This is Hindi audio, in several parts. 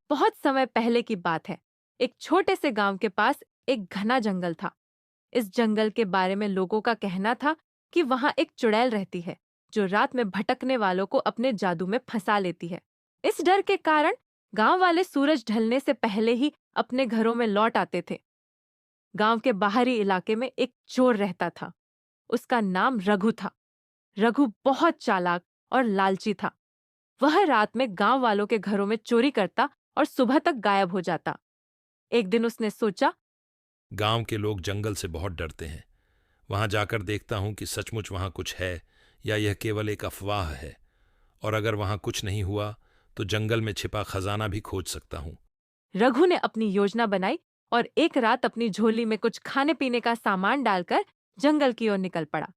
बहुत समय पहले की बात है। एक छोटे से गांव के पास एक घना जंगल था। इस जंगल के बारे में लोगों का कहना था कि वहां एक चुड़ैल रहती है जो रात में भटकने वालों को अपने जादू में फंसा लेती है। इस डर के कारण गांव वाले सूरज ढलने से पहले ही अपने घरों में लौट आते थे। गांव के बाहरी इलाके में एक चोर रहता था। उसका नाम रघु था। रघु बहुत चालाक और लालची था। वह रात में गांव वालों के घरों में चोरी करता और सुबह तक गायब हो जाता। एक दिन उसने सोचा, गांव के लोग जंगल से बहुत डरते हैं। वहां जाकर देखता हूं कि सचमुच वहां कुछ है या यह केवल एक अफवाह है। और अगर वहां कुछ नहीं हुआ तो जंगल में छिपा खजाना भी खोज सकता हूं। रघु ने अपनी योजना बनाई और एक रात अपनी झोली में कुछ खाने पीने का सामान डालकर जंगल की ओर निकल पड़ा।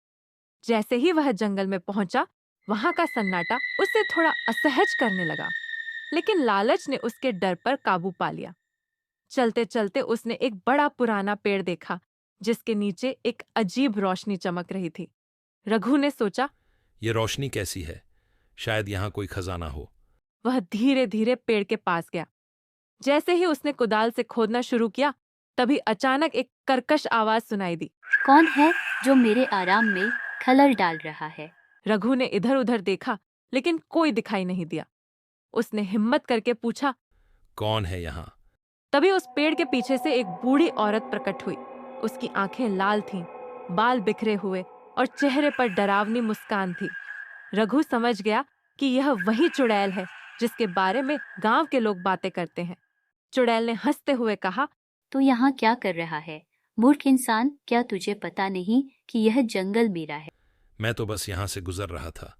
जैसे ही वह जंगल में पहुंचा, वहां का सन्नाटा उसे थोड़ा असहज करने लगा, लेकिन लालच ने उसके डर पर काबू पा लिया। चलते चलते उसने एक बड़ा पुराना पेड़ देखा जिसके नीचे एक अजीब रोशनी चमक रही थी। रघु ने सोचा, यह रोशनी कैसी है? शायद यहां कोई खजाना हो। वह धीरे धीरे पेड़ के पास गया। जैसे ही उसने कुदाल से खोदना शुरू किया, तभी अचानक एक कर्कश आवाज सुनाई दी। कौन है जो मेरे आराम में खलल डाल रहा है? रघु ने इधर उधर देखा, लेकिन कोई दिखाई नहीं दिया। उसने हिम्मत करके पूछा। कौन है यहां? तभी उस पेड़ के पीछे से एक बूढ़ी औरत प्रकट हुई। उसकी आंखें लाल थीं, बाल बिखरे हुए और चेहरे पर डरावनी मुस्कान थी। रघु समझ गया कि यह वही चुड़ैल है जिसके बारे में गांव के लोग बातें करते हैं। चुड़ैल ने हंसते हुए कहा, तू यहाँ क्या कर रहा है मूर्ख इंसान? क्या तुझे पता नहीं कि यह जंगल मेरा है? मैं तो बस यहां से गुजर रहा था।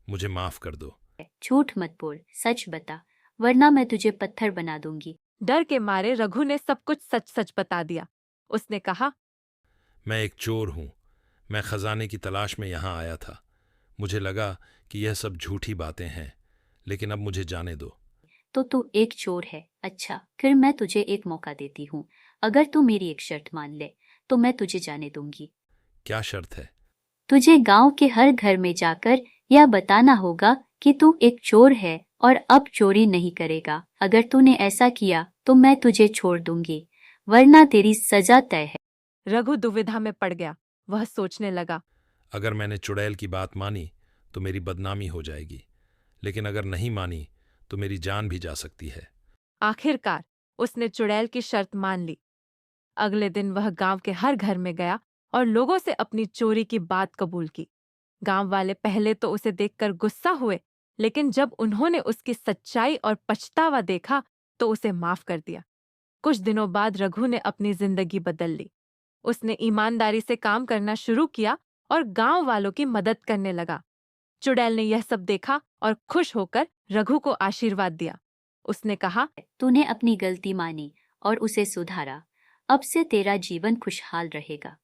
मुझे माफ कर दो। झूठ मत बोल, सच बता, वरना मैं तुझे पत्थर बना दूंगी। डर के मारे रघु ने सब कुछ सच सच बता दिया। उसने कहा, मैं एक चोर हूं। मैं खजाने की तलाश में यहां आया था। मुझे लगा कि यह सब झूठी बातें हैं, लेकिन अब मुझे जाने दो। तो तू एक चोर है? अच्छा, फिर मैं तुझे एक मौका देती हूँ। अगर तू मेरी एक शर्त मान ले तो मैं तुझे जाने दूंगी। क्या शर्त है? तुझे गांव के हर घर में जाकर यह बताना होगा कि तू एक चोर है और अब चोरी नहीं करेगा। अगर तूने ऐसा किया तो मैं तुझे छोड़ दूंगी, वरना तेरी सजा तय है। रघु दुविधा में पड़ गया। वह सोचने लगा, अगर मैंने चुड़ैल की बात मानी तो मेरी बदनामी हो जाएगी, लेकिन अगर नहीं मानी तो मेरी जान भी जा सकती है। आखिरकार उसने चुड़ैल की शर्त मान ली। अगले दिन वह गांव के हर घर में गया और लोगों से अपनी चोरी की बात कबूल की। गांव वाले पहले तो उसे देखकर गुस्सा हुए, लेकिन जब उन्होंने उसकी सच्चाई और पछतावा देखा तो उसे माफ कर दिया। कुछ दिनों बाद रघु ने अपनी जिंदगी बदल ली। उसने ईमानदारी से काम करना शुरू किया और गांव वालों की मदद करने लगा। चुड़ैल ने यह सब देखा और खुश होकर रघु को आशीर्वाद दिया। उसने कहा, तूने अपनी गलती मानी और उसे सुधारा। अब से तेरा जीवन खुशहाल रहेगा।